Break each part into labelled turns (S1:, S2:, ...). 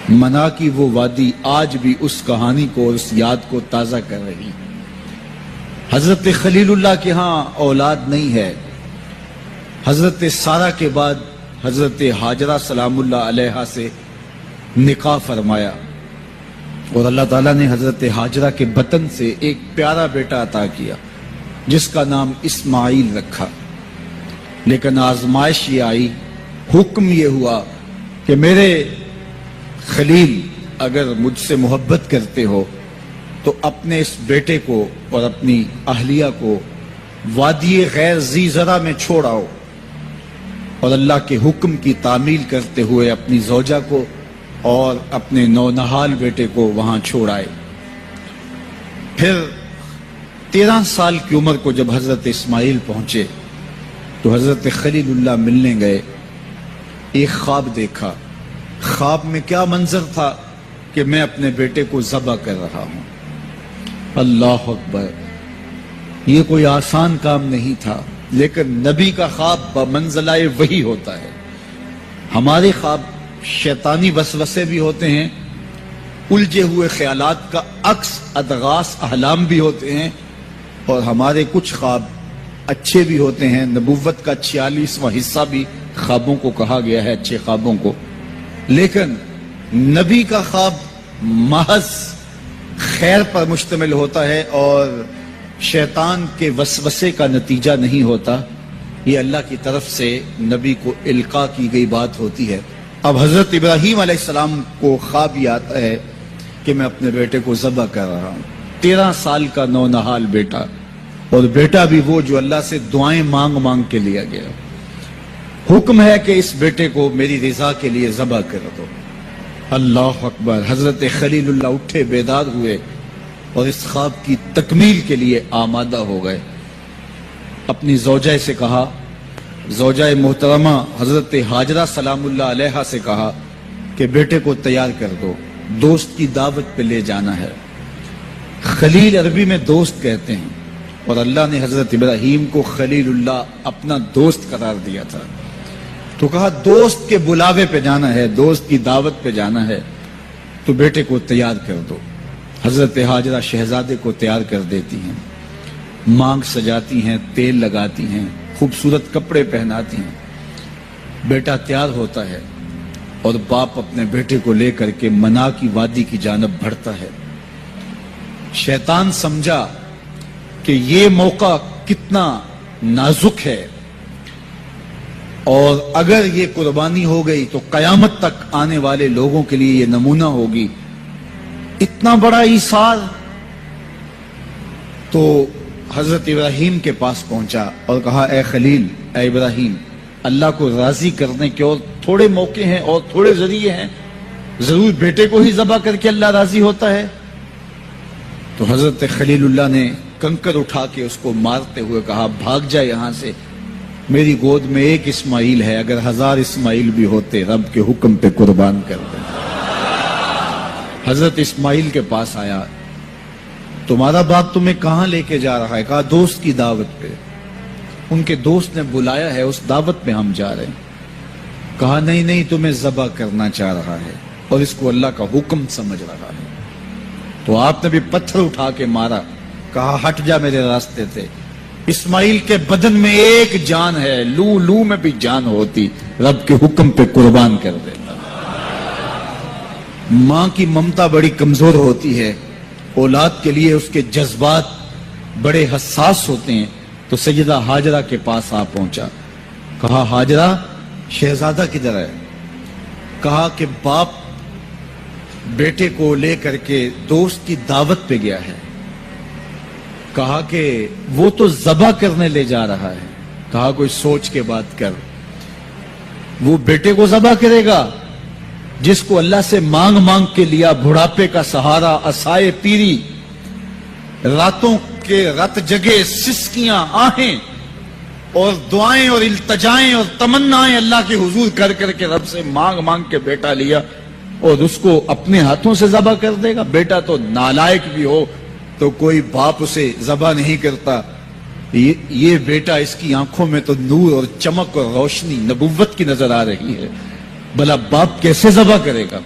S1: منا کی وہ وادی آج بھی اس کہانی کو اور اس یاد کو تازہ کر رہی. حضرت خلیل اللہ کے ہاں اولاد نہیں ہے. حضرت سارہ کے بعد حضرت ہاجرہ سلام اللہ علیہا سے نکاح فرمایا اور اللہ تعالیٰ نے حضرت ہاجرہ کے بطن سے ایک پیارا بیٹا عطا کیا جس کا نام اسماعیل رکھا. لیکن آزمائش یہ آئی، حکم یہ ہوا کہ میرے خلیل اگر مجھ سے محبت کرتے ہو تو اپنے اس بیٹے کو اور اپنی اہلیہ کو وادی غیر ذی زرع میں چھوڑ آؤ اور اللہ کے حکم کی تعمیل کرتے ہوئے اپنی زوجہ کو اور اپنے نونہال بیٹے کو وہاں چھوڑ آئے. پھر 13 سال کی عمر کو جب حضرت اسماعیل پہنچے تو حضرت خلیل اللہ ملنے گئے. ایک خواب دیکھا. خواب میں کیا منظر تھا کہ میں اپنے بیٹے کو ذبح کر رہا ہوں. اللہ اکبر! یہ کوئی آسان کام نہیں تھا، لیکن نبی کا خواب بمنزلہ وحی ہوتا ہے. ہمارے خواب شیطانی وسوسے بھی ہوتے ہیں، الجھے ہوئے خیالات کا عکس ادغاث احلام بھی ہوتے ہیں، اور ہمارے کچھ خواب اچھے بھی ہوتے ہیں. نبوت کا 46واں حصہ بھی خوابوں کو کہا گیا ہے، اچھے خوابوں کو. لیکن نبی کا خواب محض خیر پر مشتمل ہوتا ہے اور شیطان کے وسوسے کا نتیجہ نہیں ہوتا. یہ اللہ کی طرف سے نبی کو القاء کی گئی بات ہوتی ہے. اب حضرت ابراہیم علیہ السلام کو خواب یہ آتا ہے کہ میں اپنے بیٹے کو ذبح کر رہا ہوں. 13 سال کا نونہال بیٹا، اور بیٹا بھی وہ جو اللہ سے دعائیں مانگ مانگ کے لیا گیا. حکم ہے کہ اس بیٹے کو میری رضا کے لیے ذبح کر دو. اللہ اکبر! حضرت خلیل اللہ اٹھے، بیدار ہوئے اور اس خواب کی تکمیل کے لیے آمادہ ہو گئے. اپنی زوجہ سے کہا، زوجہ محترمہ حضرت ہاجرہ سلام اللہ علیہا سے کہا کہ بیٹے کو تیار کر دو، دوست کی دعوت پہ لے جانا ہے. خلیل عربی میں دوست کہتے ہیں، اور اللہ نے حضرت ابراہیم کو خلیل اللہ اپنا دوست قرار دیا تھا. تو کہا دوست کے بلاوے پہ جانا ہے، دوست کی دعوت پہ جانا ہے، تو بیٹے کو تیار کر دو. حضرت ہاجرہ شہزادے کو تیار کر دیتی ہیں، مانگ سجاتی ہیں، تیل لگاتی ہیں، خوبصورت کپڑے پہناتی ہیں. بیٹا تیار ہوتا ہے اور باپ اپنے بیٹے کو لے کر کے منا کی وادی کی جانب بڑھتا ہے. شیطان سمجھا کہ یہ موقع کتنا نازک ہے، اور اگر یہ قربانی ہو گئی تو قیامت تک آنے والے لوگوں کے لیے یہ نمونہ ہوگی. اتنا بڑا ایثار. تو حضرت ابراہیم کے پاس پہنچا اور کہا اے خلیل، اے ابراہیم، اللہ کو راضی کرنے کے اور تھوڑے موقع ہیں اور تھوڑے ذریعے ہیں، ضرور بیٹے کو ہی ذبح کر کے اللہ راضی ہوتا ہے. تو حضرت خلیل اللہ نے کنکر اٹھا کے اس کو مارتے ہوئے کہا بھاگ جا یہاں سے، میری گود میں ایک اسماعیل ہے، اگر 1000 اسماعیل بھی ہوتے رب کے حکم پہ قربان کر دیں. حضرت اسماعیل کے پاس آیا، تمہارا باپ تمہیں کہاں لے کے جا رہا ہے؟ کہا دوست کی دعوت پہ. ان کے دوست نے بلایا ہے، اس دعوت پہ ہم جا رہے ہیں. کہا نہیں، تمہیں ذبح کرنا چاہ رہا ہے اور اس کو اللہ کا حکم سمجھ رہا ہے. تو آپ نے بھی پتھر اٹھا کے مارا. کہا ہٹ جا میرے راستے سے. اسماعیل کے بدن میں ایک جان ہے، لو میں بھی جان ہوتی، رب کے حکم پہ قربان کر دیتا. ماں کی ممتا بڑی کمزور ہوتی ہے، اولاد کے لیے اس کے جذبات بڑے حساس ہوتے ہیں. تو سیدہ ہاجرہ کے پاس آ پہنچا. کہا ہاجرہ، شہزادہ کدھر ہے؟ کہا کہ باپ بیٹے کو لے کر کے دوست کی دعوت پہ گیا ہے. کہا کہ وہ تو ذبح کرنے لے جا رہا ہے. کہا کوئی سوچ کے بات کر. وہ بیٹے کو ذبح کرے گا جس کو اللہ سے مانگ مانگ کے لیا، بڑھاپے کا سہارا، عصائے پیری، راتوں کے رت جگے، سسکیاں، آہیں اور دعائیں اور التجائیں اور تمنائیں اللہ کے حضور کر کر کے رب سے مانگ مانگ کے بیٹا لیا، اور اس کو اپنے ہاتھوں سے ذبح کر دے گا؟ بیٹا تو نالائق بھی ہو تو کوئی باپ اسے ذبح نہیں کرتا. یہ بیٹا، اس کی آنکھوں میں تو نور اور چمک اور روشنی نبوت کی نظر آ رہی ہے، بھلا باپ کیسے ذبح کرے گا؟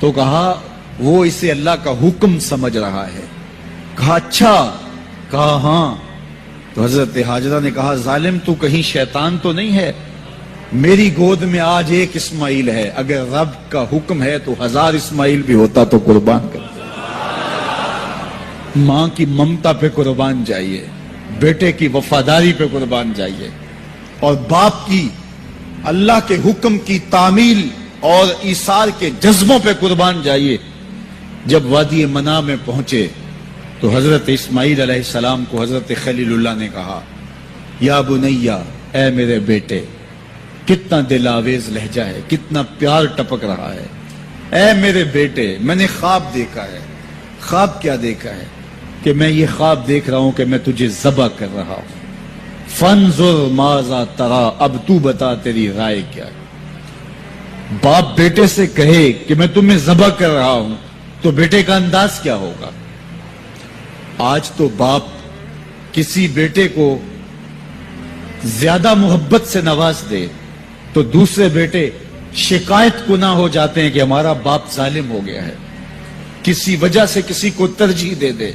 S1: تو کہا وہ اسے اللہ کا حکم سمجھ رہا ہے. کہا اچھا؟ کہا ہاں. تو حضرت حاجرہ نے کہا ظالم تو کہیں شیطان تو نہیں ہے؟ میری گود میں آج ایک اسماعیل ہے، اگر رب کا حکم ہے تو 1000 اسماعیل بھی ہوتا تو قربان کر. ماں کی ممتا پہ قربان جائیے، بیٹے کی وفاداری پہ قربان جائیے، اور باپ کی اللہ کے حکم کی تعمیل اور ایثار کے جذبوں پہ قربان جائیے. جب وادی منا میں پہنچے تو حضرت اسماعیل علیہ السلام کو حضرت خلیل اللہ نے کہا یا بنیا، اے میرے بیٹے. کتنا دل آویز لہجہ ہے، کتنا پیار ٹپک رہا ہے. اے میرے بیٹے، میں نے خواب دیکھا ہے. خواب کیا دیکھا ہے؟ کہ میں یہ خواب دیکھ رہا ہوں کہ میں تجھے ذبح کر رہا ہوں. فانظر ماذا ترى، اب تو بتا تیری رائے کیا ہے. باپ بیٹے سے کہے کہ میں تمہیں ذبح کر رہا ہوں تو بیٹے کا انداز کیا ہوگا؟ آج تو باپ کسی بیٹے کو زیادہ محبت سے نواز دے تو دوسرے بیٹے شکایت کو نہ ہو جاتے ہیں کہ ہمارا باپ ظالم ہو گیا ہے. کسی وجہ سے کسی کو ترجیح دے دے،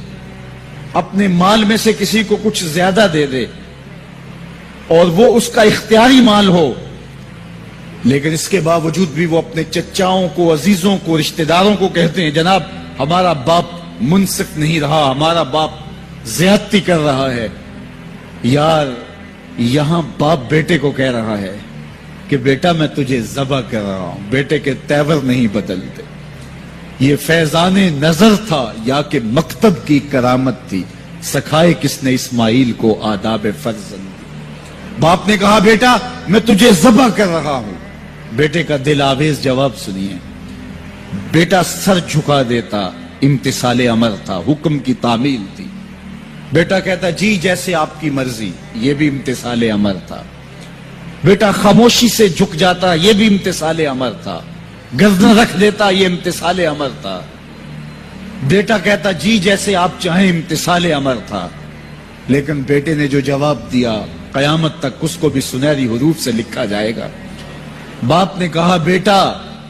S1: اپنے مال میں سے کسی کو کچھ زیادہ دے دے، اور وہ اس کا اختیاری مال ہو، لیکن اس کے باوجود بھی وہ اپنے چچاؤں کو، عزیزوں کو، رشتہ داروں کو کہتے ہیں جناب ہمارا باپ منصف نہیں رہا، ہمارا باپ زیادتی کر رہا ہے. یار یہاں باپ بیٹے کو کہہ رہا ہے کہ بیٹا میں تجھے ذبح کر رہا ہوں. بیٹے کے تیور نہیں بدلتے. یہ فیضان نظر تھا یا کہ مکتب کی کرامت تھی؟ سکھائے کس نے اسماعیل کو آداب فرزند؟ باپ نے کہا بیٹا میں تجھے ذبح کر رہا ہوں. بیٹے کا دل آویز جواب سنیے. بیٹا سر جھکا دیتا، امتثال امر تھا، حکم کی تعمیل تھی. بیٹا کہتا جی جیسے آپ کی مرضی، یہ بھی امتثال امر تھا. بیٹا خاموشی سے جھک جاتا، یہ بھی امتثال امر تھا. گردن رکھ دیتا، یہ امتثال امر تھا. بیٹا کہتا جی جیسے آپ چاہیں، امتثال امر تھا. لیکن بیٹے نے جو جواب دیا قیامت تک اس کو بھی سنہری حروف سے لکھا جائے گا. باپ نے کہا بیٹا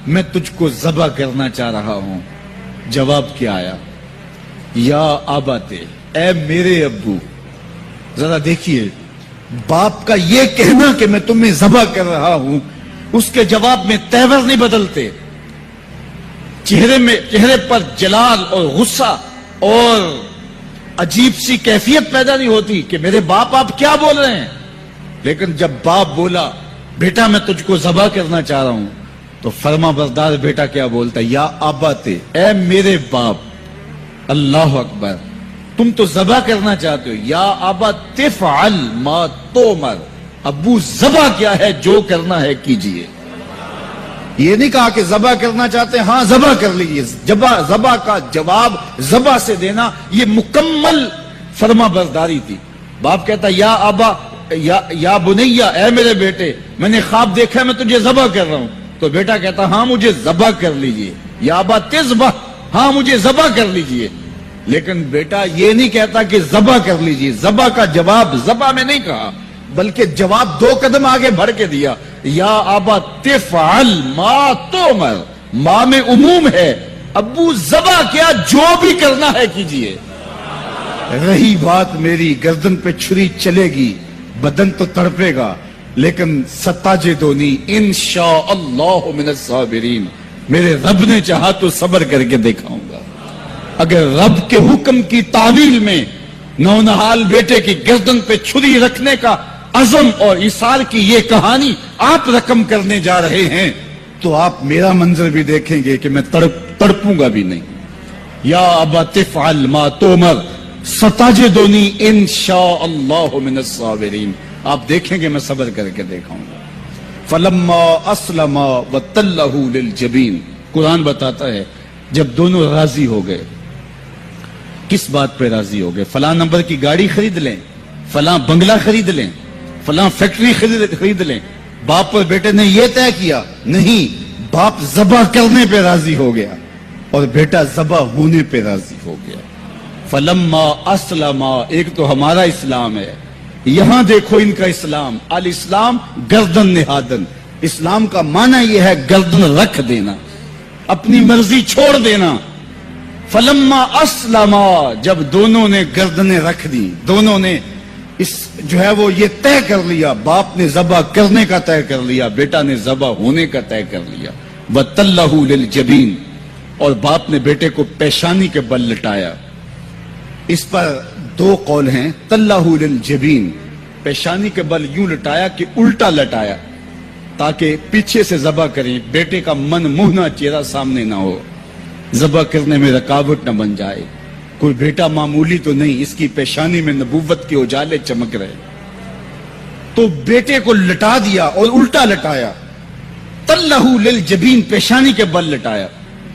S1: میں تجھ کو ذبح کرنا چاہ رہا ہوں. جواب کیا آیا؟ یا آباتے، اے میرے ابو. ذرا دیکھیے باپ کا یہ کہنا کہ میں تمہیں ذبح کر رہا ہوں، اس کے جواب میں تیور نہیں بدلتے، چہرے پر جلال اور غصہ اور عجیب سی کیفیت پیدا نہیں ہوتی کہ میرے باپ آپ کیا بول رہے ہیں. لیکن جب باپ بولا بیٹا میں تجھ کو ذبح کرنا چاہ رہا ہوں تو فرما بردار بیٹا کیا بولتا؟ یا آباتے، اے میرے باپ. اللہ اکبر. تم تو ذبح کرنا چاہتے ہو. یا آبا تفعل ما تؤمر، ابو ذبح کیا ہے، جو کرنا ہے کیجئے. یہ نہیں کہا کہ ذبح کرنا چاہتے ہیں ہاں ذبح کر لیجئے. ذبح کا جواب ذبح سے دینا یہ مکمل فرما برداری تھی. باپ کہتا یا آبا، یا بنیا، اے میرے بیٹے میں نے خواب دیکھا ہے میں تجھے ذبح کر رہا ہوں. تو بیٹا کہتا ہاں مجھے ذبح کر لیجئے. یا آبا تذبح، ہاں مجھے ذبح کر لیجئے. لیکن بیٹا یہ نہیں کہتا کہ ذبح کر لیجئے. ذبح کا جواب ذبح میں نہیں کہا بلکہ جواب 2 قدم آگے بڑھ کے دیا. یا آبا تفعل ما تؤمر، ماں میں عموم ہے. ابو ذبح کیا، جو بھی کرنا ہے کیجئے. رہی بات میری، گردن پہ چھری چلے گی، بدن تو تڑپے گا، لیکن ستاجدونی انشاءاللہ من الصابرین. میرے رب نے چاہا تو صبر کر کے دکھاؤں گا. اگر رب کے حکم کی تعمیل میں نونہال بیٹے کی گردن پہ چھری رکھنے کا عزم اور ایثار کی یہ کہانی آپ رقم کرنے جا رہے ہیں تو آپ میرا منظر بھی دیکھیں گے کہ میں تڑپوں گا بھی نہیں. یا ابا تفعل ما تؤمر ستجدنی انشاءاللہ من الصابرین. آپ دیکھیں گے میں صبر کر کے دکھاؤں گا. فلما اسلم وتلہ للجبین، قرآن بتاتا ہے جب دونوں راضی ہو گئے. کس بات پہ راضی ہو گئے؟ فلاں نمبر کی گاڑی خرید لیں، فلاں بنگلہ خرید لیں، فلاں فیکٹری خرید لیں. باپ اور بیٹے نے یہ طے کیا نہیں، باپ ذبح کرنے پہ راضی ہو گیا اور بیٹا ذبح ہونے پہ راضی ہو گیا. فلما اسلم، ایک تو ہمارا اسلام ہے، یہاں دیکھو ان کا اسلام. الاسلام گردن نہادن. اسلام کا معنی یہ ہے گردن رکھ دینا. اپنی مرضی چھوڑ دینا. فلما اسلما، جب دونوں نے گردنیں رکھ دی، دونوں نے اس جو ہے وہ یہ طے کر لیا، باپ نے ذبح کرنے کا طے کر لیا، بیٹا نے ذبح ہونے کا طے کر لیا. وَتَلَّهُ لِلْجَبِينِ، اور باپ نے بیٹے کو پیشانی کے بل لٹایا. اس پر دو قول ہیں. تَلَّهُ لِلْجَبِينِ، پیشانی کے بل یوں لٹایا کہ الٹا لٹایا تاکہ پیچھے سے ذبح کریں، بیٹے کا من منہ چہرہ سامنے نہ ہو، ذبح کرنے میں رکاوٹ نہ بن جائے. کوئی بیٹا معمولی تو نہیں، اس کی پیشانی میں نبوت کے اجالے چمک رہے. تو بیٹے کو لٹا دیا اور الٹا لٹایا. تَلَّهُ لِلْجَبِينِ، پیشانی کے بل لٹایا.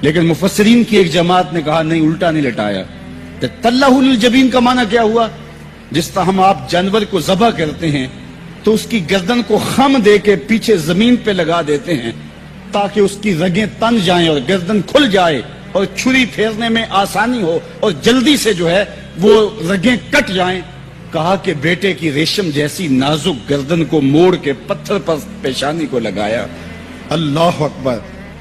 S1: لیکن مفسرین کی ایک جماعت نے کہا نہیں، الٹا نہیں لٹایا. تو تَلَّهُ لِلْجَبِينِ کا معنی کیا ہوا؟ جس طرح ہم آپ جانور کو ذبح کرتے ہیں تو اس کی گردن کو خم دے کے پیچھے زمین پہ لگا دیتے ہیں تاکہ اس کی رگیں تن جائیں اور گردن کھل جائے اور چھری پھیرنے میں آسانی ہو اور جلدی سے جو ہے وہ رگیں کٹ جائیں. کہا کہ بیٹے کی ریشم جیسی نازک گردن کو موڑ کے پتھر پر پیشانی کو لگایا. اللہ اکبر.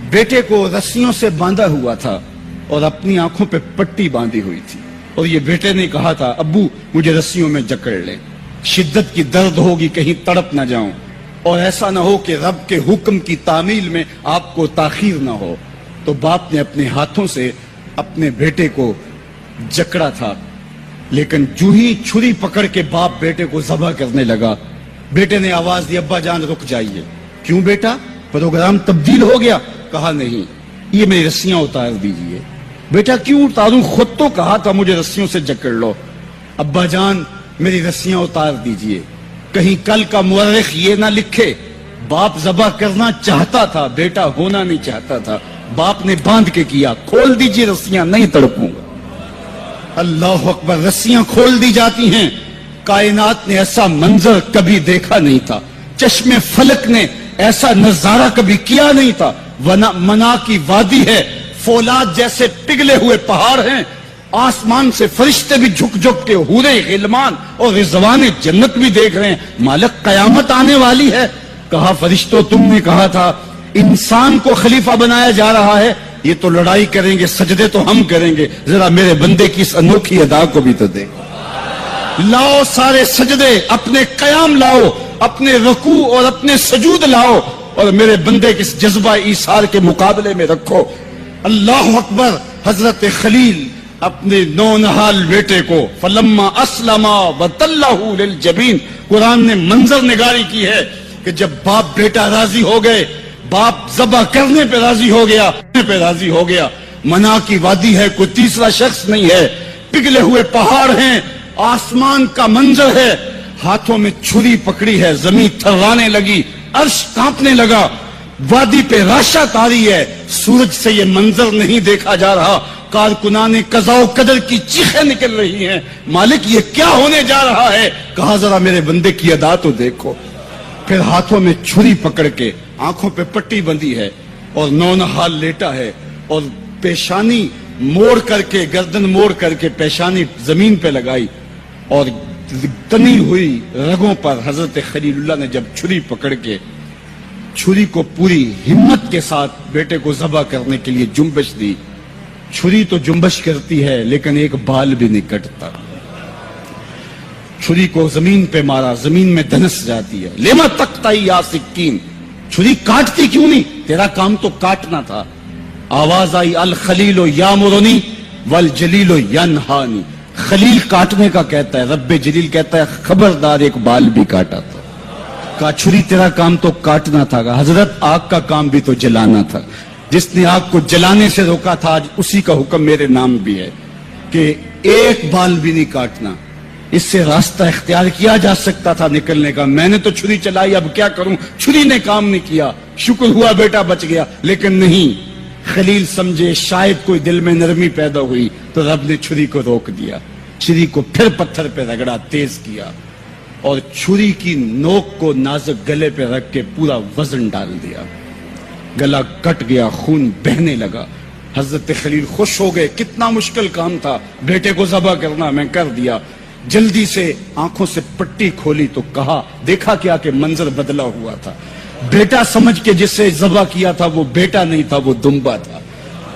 S1: بیٹے کو رسیوں سے باندھا ہوا تھا اور اپنی آنکھوں پہ پٹی باندھی ہوئی تھی، اور یہ بیٹے نے کہا تھا ابو مجھے رسیوں میں جکڑ لے، شدت کی درد ہوگی، کہیں تڑپ نہ جاؤں، اور ایسا نہ ہو کہ رب کے حکم کی تعمیل میں آپ کو تاخیر نہ ہو. تو باپ نے اپنے ہاتھوں سے اپنے بیٹے کو جکڑا تھا. لیکن جو ہی چھری پکڑ کے باپ بیٹے کو ذبح کرنے لگا، بیٹے نے آواز دی ابا جان رک جائیے. کیوں بیٹا، پروگرام تبدیل ہو گیا؟ کہا نہیں، یہ میری رسیاں اتار دیجئے. بیٹا کیوں اتاروں، خود تو کہا تھا مجھے رسیوں سے جکڑ لو. ابا جان میری رسیاں اتار دیجئے، کہیں کل کا مورخ یہ نہ لکھے باپ ذبح کرنا چاہتا تھا، بیٹا ہونا نہیں چاہتا تھا. باپ نے باندھ کے کیا. کھول دیجئے رسیاں، نہیں تڑپوں گا. اللہ اکبر. رسیاں کھول دی جاتی ہیں. کائنات نے ایسا منظر کبھی دیکھا نہیں تھا، چشم فلک نے ایسا نظارہ کبھی کیا نہیں تھا. منا کی وادی ہے، فولاد جیسے پگھلے ہوئے پہاڑ ہیں، آسمان سے فرشتے بھی جھک جھک کے حورے غلمان اور رضوان جنت بھی دیکھ رہے ہیں. مالک قیامت آنے والی ہے. کہا فرشتوں تم نے کہا تھا انسان کو خلیفہ بنایا جا رہا ہے، یہ تو لڑائی کریں گے، سجدے تو ہم کریں گے، ذرا میرے بندے کی اس انوکھی ادا کو بھی تو دیکھو. لاؤ سارے سجدے، اپنے قیام لاؤ، اپنے رکوع اور اپنے سجود لاؤ اور میرے بندے کے اس جذبہ ایثار کے مقابلے میں رکھو. اللہ اکبر. حضرت خلیل اپنے نونہال بیٹے کو فلما اسلما وتلہ للجبین، قرآن نے منظر نگاری کی ہے کہ جب باپ بیٹا راضی ہو گئے، باپ ذبح کرنے پہ راضی ہو گیا. منا کی وادی ہے، کوئی تیسرا شخص نہیں ہے، پگھلے ہوئے پہاڑ ہیں، آسمان کا منظر ہے، ہاتھوں میں چھری پکڑی ہے، زمین تھرانے لگی، عرش کانپنے لگا، وادی پہ راشا تاری ہے. سورج سے یہ منظر نہیں دیکھا جا رہا، کارکنان قضاء و قدر کی چیخیں نکل رہی ہیں، مالک یہ کیا ہونے جا رہا ہے. کہا ذرا میرے بندے کی ادا تو دیکھو. پھر ہاتھوں میں چھری پکڑ کے آنکھوں پہ پٹی بندھی ہے اور نونہال لیٹا ہے اور پیشانی موڑ کر کے، گردن موڑ کر کے پیشانی زمین پہ لگائی اور تنی ہوئی رگوں پر حضرت خلیل اللہ نے جب چھری پکڑ کے چھری کو پوری ہمت کے ساتھ بیٹے کو ذبح کرنے کے لیے جنبش دی. چھری تو جنبش کرتی ہے لیکن ایک بال بھی نہیں کٹتا. چھری کو زمین پہ مارا، زمین میں دھنس جاتی ہے. لما تقطعی یا سکین، چھری کاٹتی کیوں نہیں، تیرا کام تو کاٹنا تھا. آواز آئی الخلیل یامرنی والجلیل ینہانی. خلیل کاٹنے کا کہتا ہے، رب جلیل کہتا ہے خبردار ایک بال بھی کاٹا تھا. کہا چھری تیرا کام تو کاٹنا تھا. حضرت آگ کا کام بھی تو جلانا تھا. جس نے آگ کو جلانے سے روکا تھا آج اسی کا حکم میرے نام بھی ہے کہ ایک بال بھی نہیں کاٹنا. اس سے راستہ اختیار کیا جا سکتا تھا نکلنے کا. میں نے تو چھری چلائی، اب کیا کروں، چھری نے کام نہیں کیا. شکر ہوا بیٹا بچ گیا، لیکن نہیں. خلیل سمجھے شاید کوئی دل میں نرمی پیدا ہوئی تو رب نے چھری کو روک دیا. چھری کو پھر پتھر پہ رگڑا، تیز کیا اور چھری کی نوک کو نازک گلے پہ رکھ کے پورا وزن ڈال دیا. گلا کٹ گیا، خون بہنے لگا. حضرت خلیل خوش ہو گئے. کتنا مشکل کام تھا بیٹے کو ذبح کرنا، میں کر دیا. جلدی سے آنکھوں سے پٹی کھولی تو کہا، دیکھا کیا کہ منظر بدلا ہوا تھا. بیٹا سمجھ کے جسے ذبح کیا تھا وہ بیٹا نہیں تھا، وہ دمبا تھا.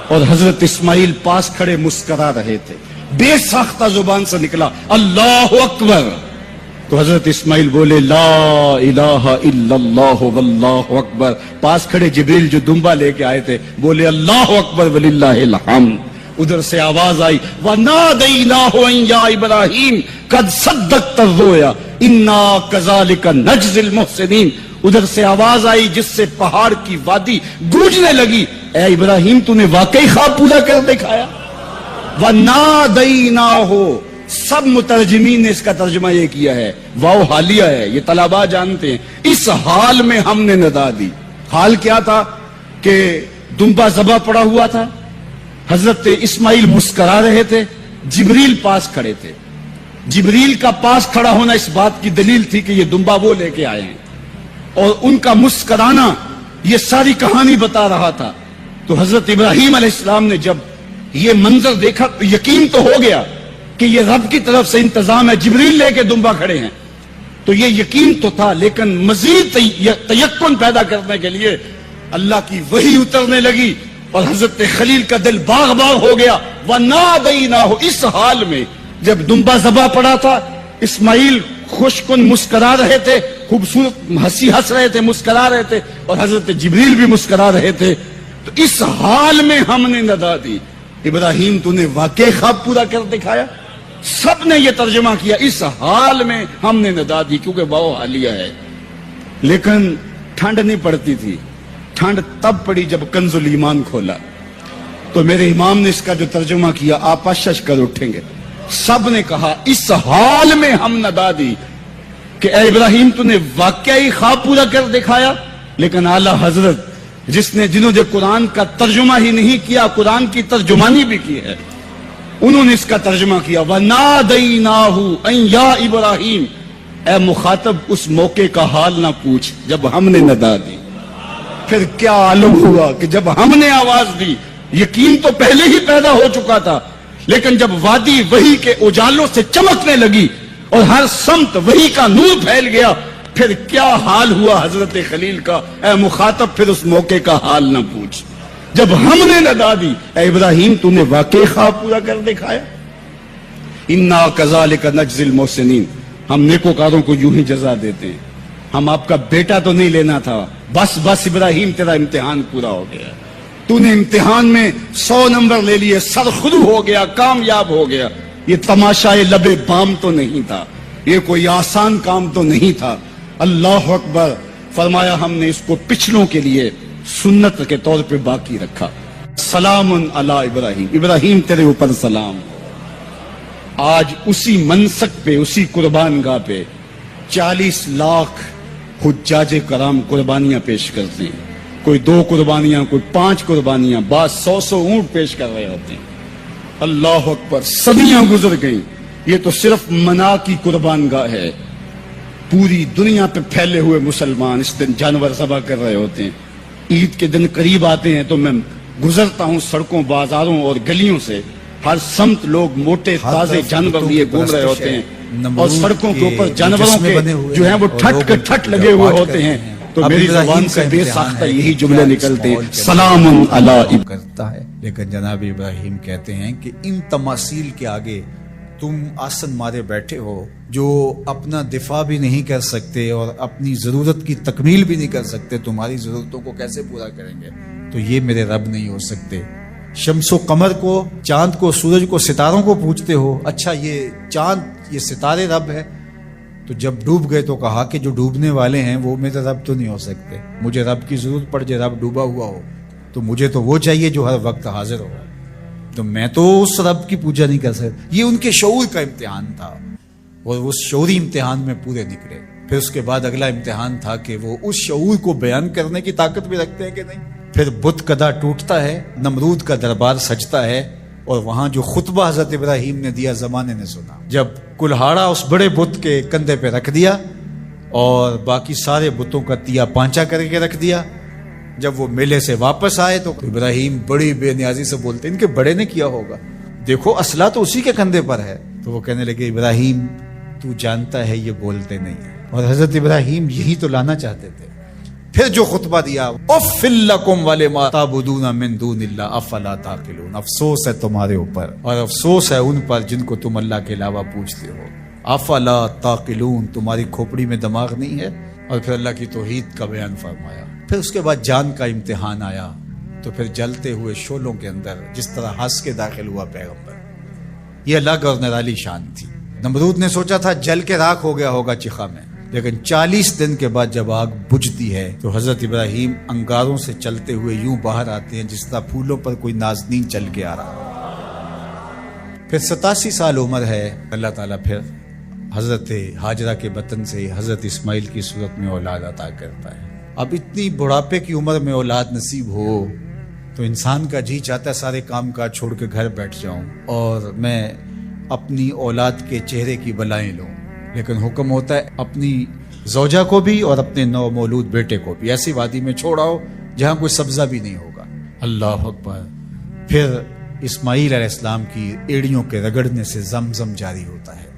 S1: اور حضرت اسماعیل پاس کھڑے مسکرا رہے تھے. بے ساختہ زبان سے نکلا اللہ اکبر. تو حضرت اسماعیل بولے لا الہ الا اللہ واللہ اکبر. پاس کھڑے جبریل جو دمبا لے کے آئے تھے بولے اللہ اکبر وللہ الحمد. ادھر سے آواز آئی وَنَادَيْنَاهُ أَن يَا إِبْرَاهِيمُ قَدْ صَدَّقْتَ الرُّؤْيَا إِنَّا كَذَلِكَ نَجْزِي الْمُحْسِنِينَ. ادھر سے آواز آئی جس سے پہاڑ کی وادی گونجنے لگی اے ابراہیم تو نے واقعی خواب پورا کر دکھایا. وَنَادَيْنَاهُ. سب مترجمین نے اس کا ترجمہ یہ کیا ہے واو حالیہ ہے, یہ طلباء جانتے ہیں. اس حال میں ہم نے ندا دی. حال کیا تھا کہ دمبا ذبح پڑا ہوا تھا, حضرت اسماعیل مسکرا رہے تھے, جبریل پاس کھڑے تھے. جبریل کا پاس کھڑا ہونا اس بات کی دلیل تھی کہ یہ دمبا وہ لے کے آئے ہیں, اور ان کا مسکرانا یہ ساری کہانی بتا رہا تھا. تو حضرت ابراہیم علیہ السلام نے جب یہ منظر دیکھا تو یقین تو ہو گیا کہ یہ رب کی طرف سے انتظام ہے, جبریل لے کے دمبا کھڑے ہیں. تو یہ یقین تو تھا, لیکن مزید تیقن پیدا کرنے کے لیے اللہ کی وحی اترنے لگی اور حضرت خلیل کا دل باغ باغ ہو گیا. وَنَادَيْنَاهُ. اس حال میں جب دمبا ذبح پڑا تھا, اسماعیل خوش کن مسکرا رہے تھے, خوبصورت ہنسی ہنس رہے تھے, مسکرا رہے تھے, اور حضرت جبریل بھی مسکرا رہے تھے. تو اس حال میں ہم نے ندا دی ابراہیم تو نے واقعی خواب پورا کر دکھایا. سب نے یہ ترجمہ کیا اس حال میں ہم نے ندا دی, کیونکہ واو حالیہ ہے. لیکن ٹھنڈ نہیں پڑتی تھی. ٹھنڈ تب پڑی جب کنز الایمان کھولا تو میرے امام نے اس کا جو ترجمہ کیا آپ اشش کر اٹھیں گے. سب نے کہا اس حال میں ہم ندا دی کہ اے ابراہیم تو نے واقعی خواب پورا کر دکھایا. لیکن اعلی حضرت جنہوں نے قرآن کا ترجمہ ہی نہیں کیا, قرآن کی ترجمانی بھی کی ہے, انہوں نے اس کا ترجمہ کیا وَنَادَيْنَاهُ أَن يَا إِبْرَاهِيمُ. اے مخاطب اس موقع کا حال نہ پوچھ جب ہم نے ندا دی. پھر کیا عالم ہوا کہ جب ہم نے آواز دی, یقین تو پہلے ہی پیدا ہو چکا تھا, لیکن جب وادی وحی کے اجالوں سے چمکنے لگی اور ہر سمت وحی کا نور پھیل گیا, پھر کیا حال ہوا حضرت خلیل کا. اے مخاطب پھر اس موقع کا حال نہ پوچھ جب ہم نے ندا دی اے ابراہیم تو نے واقعی خواب پورا کر دکھایا. اِنَّا كَذَلِكَ نَجْزِي الْمُحْسِنِينَ. ہم نیکوکاروں کو یوں ہی جزا دیتے ہیں. ہم آپ کا بیٹا تو نہیں لینا تھا, بس ابراہیم تیرا امتحان پورا ہو گیا, تو نے امتحان میں 100 نمبر لے لیے, سرخرو ہو گیا, کامیاب ہو گیا. یہ تماشائے لب بام تو نہیں تھا, یہ کوئی آسان کام تو نہیں تھا. اللہ اکبر. فرمایا ہم نے اس کو پچھلوں کے لیے سنت کے طور پہ باقی رکھا. سلام علی ابراہیم. ابراہیم تیرے اوپر سلام. آج اسی منسک پہ, اسی قربان گاہ پہ 40 لاکھ حجاج کرام قربانیاں پیش کرتے ہیں. کوئی 2 قربانیاں, کوئی 5 قربانیاں, بعض 100 اونٹ پیش کر رہے ہوتے ہیں. اللہ اکبر. صدیاں گزر گئیں. یہ تو صرف منا کی قربان گاہ ہے. پوری دنیا پہ پھیلے ہوئے مسلمان اس دن جانور ذبح کر رہے ہوتے ہیں. عید کے دن قریب آتے ہیں تو میں گزرتا ہوں سڑکوں, بازاروں اور گلیوں سے, ہر سمت لوگ موٹے تازے جانور لیے گھوم رہے ہوتے ہیں, اور سڑکوں کے اوپر جانوروں کے جو ہیں وہ ٹھٹ لگے ہوئے ہوتے ہیں. تو میری زبان سے بے ساختہ یہی جملے نکلتے ہیں سلام علی
S2: کرتا ہے. لیکن جناب ابراہیم کہتے ہیں کہ ان تماثیل کے آگے تم آسن مارے بیٹھے ہو جو اپنا دفاع بھی نہیں کر سکتے اور اپنی ضرورت کی تکمیل بھی نہیں کر سکتے, تمہاری ضرورتوں کو کیسے پورا کریں گے؟ تو یہ میرے رب نہیں ہو سکتے. شمس و قمر کو, چاند کو, سورج کو, ستاروں کو پوچھتے ہو, اچھا یہ چاند یہ ستارے رب ہے. تو جب ڈوب گئے تو کہا کہ جو ڈوبنے والے ہیں وہ میرے رب تو نہیں ہو سکتے. مجھے رب کی ضرورت پڑ جائے, رب ڈوبا ہوا ہو, تو مجھے تو وہ چاہیے جو ہر وقت حاضر ہو. تو میں تو اس رب کی پوجا نہیں کر سکتا. یہ ان کے شعور کا امتحان تھا اور اس شعوری امتحان میں پورے نکلے. پھر اس کے بعد اگلا امتحان تھا کہ وہ اس شعور کو بیان کرنے کی طاقت بھی رکھتے ہیں کہ نہیں. پھر بت کدا ٹوٹتا ہے, نمرود کا دربار سجتا ہے, اور وہاں جو خطبہ حضرت ابراہیم نے دیا زمانے نے سنا. جب کلہاڑا اس بڑے بت کے کندھے پہ رکھ دیا اور باقی سارے بتوں کا تیا پانچا کر کے رکھ دیا, جب وہ میلے سے واپس آئے تو ابراہیم بڑی بے نیازی سے بولتے ان کے بڑے نے کیا ہوگا, دیکھو اسلحہ تو اسی کے کندھے پر ہے. تو وہ کہنے لگے ابراہیم تو جانتا ہے یہ بولتے نہیں ہیں. اور حضرت ابراہیم یہی تو لانا چاہتے تھے. پھر جو خطبہ دیا، اُفِّل لَکُمْ وَلِمَا تَعْبُدُونَ مِن دُونِ اللَّهِ أَفَلَا تَعْقِلُونَ، افسوس ہے تمہارے اوپر اور افسوس ہے ان پر جن کو تم اللہ کے علاوہ پوجتے ہو. افلا تعقلون، تمہاری کھوپڑی میں دماغ نہیں ہے. اور پھر اللہ کی توحید کا بیان فرمایا. پھر اس کے بعد جان کا امتحان آیا تو پھر جلتے ہوئے شعلوں کے اندر جس طرح ہنس کے داخل ہوا پیغمبر، یہ الگ اور نرالی شان تھی. نمرود نے سوچا تھا جل کے راکھ ہو گیا ہوگا چخا میں، لیکن 40 دن کے بعد جب آگ بجھتی ہے تو حضرت ابراہیم انگاروں سے چلتے ہوئے یوں باہر آتے ہیں جس طرح پھولوں پر کوئی نازنین چل کے آ رہا. پھر 87 سال عمر ہے. اللہ تعالیٰ پھر حضرت ہاجرہ کے بطن سے حضرت اسماعیل کی صورت میں اولاد عطا کرتا ہے. اب اتنی بڑھاپے کی عمر میں اولاد نصیب ہو تو انسان کا جی چاہتا ہے سارے کام کاج چھوڑ کے گھر بیٹھ جاؤں اور میں اپنی اولاد کے چہرے کی بلائیں لوں، لیکن حکم ہوتا ہے اپنی زوجہ کو بھی اور اپنے نو مولود بیٹے کو بھی ایسی وادی میں چھوڑاؤ جہاں کوئی سبزہ بھی نہیں ہوگا. اللہ اکبر. پھر اسماعیل علیہ السلام کی ایڑیوں کے رگڑنے سے زمزم جاری ہوتا ہے.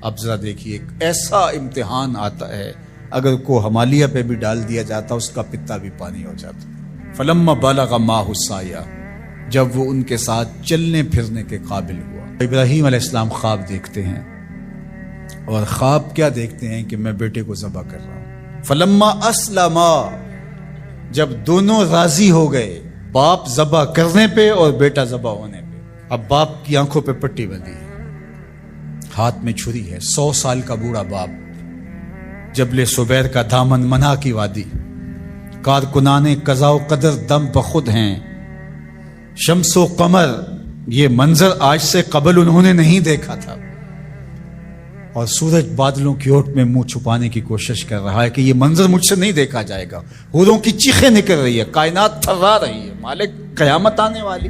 S2: اب ذرا دیکھیے ایک ایسا امتحان آتا ہے اگر کو ہمالیہ پہ بھی ڈال دیا جاتا اس کا پتا بھی پانی ہو جاتا. فلما بلغ معہ السعی، جب وہ ان کے ساتھ چلنے پھرنے کے قابل ہوا. ابراہیم علیہ السلام خواب دیکھتے ہیں اور خواب کیا دیکھتے ہیں کہ میں بیٹے کو ذبح کر رہا ہوں. فلما اسلما، جب دونوں راضی ہو گئے باپ ذبح کرنے پہ اور بیٹا ذبح ہونے پہ. اب باپ کی آنکھوں پہ پٹی بندھی ہے، ہاتھ میں چھری ہے. 100 سال کا بوڑھا باپ، جبل سبیر کا دامن منع کی وادی، کارکنان قضاء و قدر دم بخود ہیں. شمس و قمر، یہ منظر آج سے قبل انہوں نے نہیں دیکھا تھا. اور سورج بادلوں کی اوٹ میں منہ چھپانے کی کوشش کر رہا ہے کہ یہ منظر مجھ سے نہیں دیکھا جائے گا. حوروں کی چیخیں نکل رہی ہے، کائنات تھرا رہی ہے، مالک قیامت آنے والی.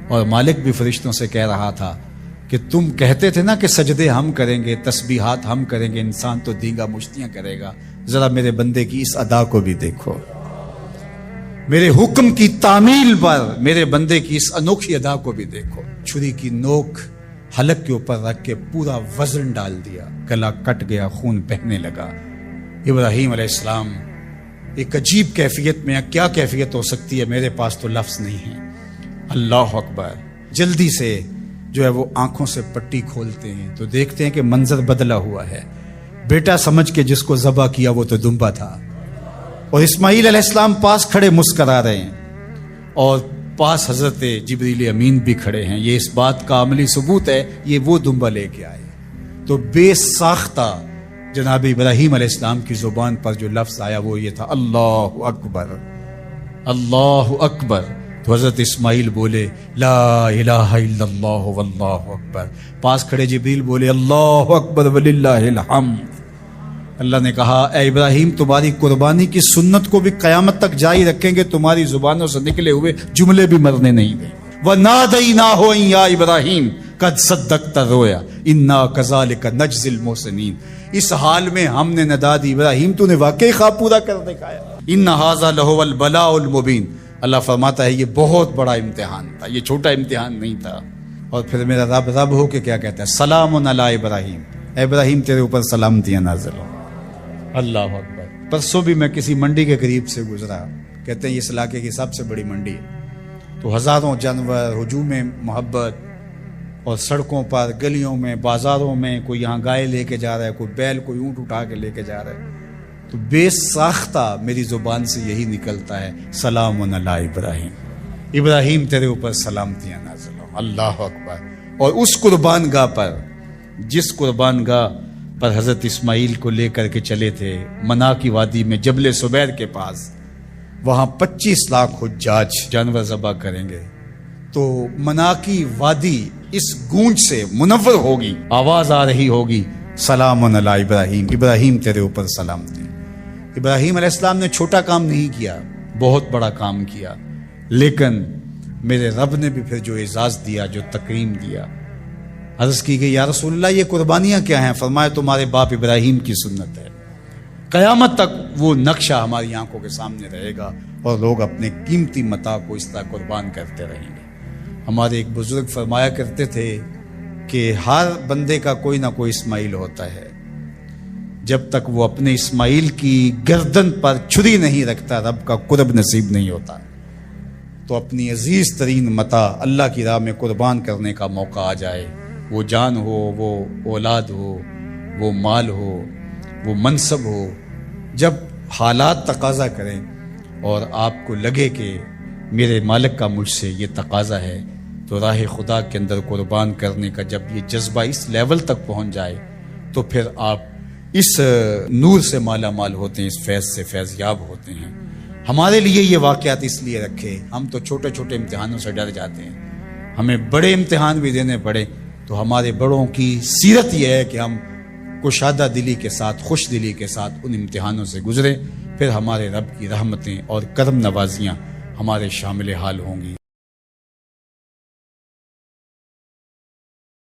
S2: اور مالک بھی فرشتوں سے کہہ رہا تھا کہ تم کہتے تھے نا کہ سجدے ہم کریں گے، تسبیحات ہم کریں گے، انسان تو دیگا مشتیاں کرے گا. ذرا میرے بندے کی اس ادا کو بھی دیکھو، میرے حکم کی تعمیل پر میرے بندے کی اس انوکھی ادا کو بھی دیکھو. چھری کی نوک حلق کے اوپر رکھ کے پورا وزن ڈال دیا، گلا کٹ گیا، خون بہنے لگا. ابراہیم علیہ السلام ایک عجیب کیفیت میں، کیا کیفیت ہو سکتی ہے میرے پاس تو لفظ نہیں ہے. اللہ اکبر. جلدی سے جو ہے وہ آنکھوں سے پٹی کھولتے ہیں تو دیکھتے ہیں کہ منظر بدلا ہوا ہے. بیٹا سمجھ کے جس کو ذبح کیا وہ تو دمبا تھا، اور اسماعیل علیہ السلام پاس کھڑے مسکرا رہے ہیں اور پاس حضرت جبریل امین بھی کھڑے ہیں. یہ اس بات کا عملی ثبوت ہے یہ وہ دمبا لے کے آئے. تو بے ساختہ جناب ابراہیم علیہ السلام کی زبان پر جو لفظ آیا وہ یہ تھا، اللہ اکبر، اللہ اکبر. تو حضرت اسماعیل بولے لا الہ الا اللہ واللہ اکبر. پاس کھڑے جبریل بولے اللہ اکبر وللہ الحمد. اللہ نے کہا اے ابراہیم تمہاری قربانی کی سنت کو بھی قیامت تک جاری رکھیں گے، تمہاری زبانوں سے نکلے ہوئے جملے بھی مرنے نہیں دیں. وَنَادَيْنَاهُ أَن يَا إِبْرَاهِيمُ قَدْ صَدَّقْتَ الرُّؤْيَا إِنَّا كَذَلِكَ نَجْزِي الْمُحْسِنِينَ. اس حال میں ہم نے ندا دی ابراہیم تو نے واقعی خواب پورا کر دکھایا. إِنَّ هَذَا لَهُوَ الْبَلَاءُ الْمُبِينُ. اللہ فرماتا ہے یہ بہت بڑا امتحان تھا، یہ چھوٹا امتحان نہیں تھا. اور پھر میرا رب ہو کے کیا کہتا ہے، سلام علی ابراہیم، اے ابراہیم تیرے اوپر سلامتیاں نازل ہو. اللہ اکبر. پرسوں بھی میں کسی منڈی کے قریب سے گزرا، کہتے ہیں اس علاقے کی سب سے بڑی منڈی ہے. تو ہزاروں جانور، ہجوم محبت، اور سڑکوں پر، گلیوں میں، بازاروں میں کوئی یہاں گائے لے کے جا رہا ہے، کوئی بیل، کوئی اونٹ اٹھا کے لے کے جا رہا ہے. تو بے ساختہ میری زبان سے یہی نکلتا ہے سلام علی ابراہیم، ابراہیم تیرے اوپر سلامتیاں نازل ہوں. اللہ اکبر. اور اس قربان گاہ پر، جس قربان گاہ پر حضرت اسماعیل کو لے کر کے چلے تھے منا کی وادی میں جبل سبیر کے پاس، وہاں 25 لاکھ حجاج جانور ذبح کریں گے. تو منا کی وادی اس گونج سے منور ہوگی، آواز آ رہی ہوگی سلام علی ابراہیم، ابراہیم تیرے اوپر سلامتی. ابراہیم علیہ السلام نے چھوٹا کام نہیں کیا، بہت بڑا کام کیا. لیکن میرے رب نے بھی پھر جو اعزاز دیا، جو تکریم دیا. عرض کی گئی یا رسول اللہ یہ قربانیاں کیا ہیں؟ فرمایا تمہارے باپ ابراہیم کی سنت ہے. قیامت تک وہ نقشہ ہماری آنکھوں کے سامنے رہے گا اور لوگ اپنے قیمتی متاع کو اس طرح قربان کرتے رہیں گے. ہمارے ایک بزرگ فرمایا کرتے تھے کہ ہر بندے کا کوئی نہ کوئی اسماعیل ہوتا ہے. جب تک وہ اپنے اسماعیل کی گردن پر چھری نہیں رکھتا رب کا قرب نصیب نہیں ہوتا۔ تو اپنی عزیز ترین متاع اللہ کی راہ میں قربان کرنے کا موقع آ جائے، وہ جان ہو، وہ اولاد ہو، وہ مال ہو، وہ منصب ہو، جب حالات تقاضا کریں اور آپ کو لگے کہ میرے مالک کا مجھ سے یہ تقاضا ہے، تو راہ خدا کے اندر قربان کرنے کا جب یہ جذبہ اس لیول تک پہنچ جائے تو پھر آپ اس نور سے مالا مال ہوتے ہیں، اس فیض سے فیض یاب ہوتے ہیں۔ ہمارے لیے یہ واقعات اس لیے رکھے، ہم تو چھوٹے چھوٹے امتحانوں سے ڈر جاتے ہیں، ہمیں بڑے امتحان بھی دینے پڑے تو ہمارے بڑوں کی سیرت یہ ہے کہ ہم کشادہ دلی کے ساتھ، خوش دلی کے ساتھ ان امتحانوں سے گزریں، پھر ہمارے رب کی رحمتیں اور کرم نوازیاں ہمارے شامل حال ہوں گی۔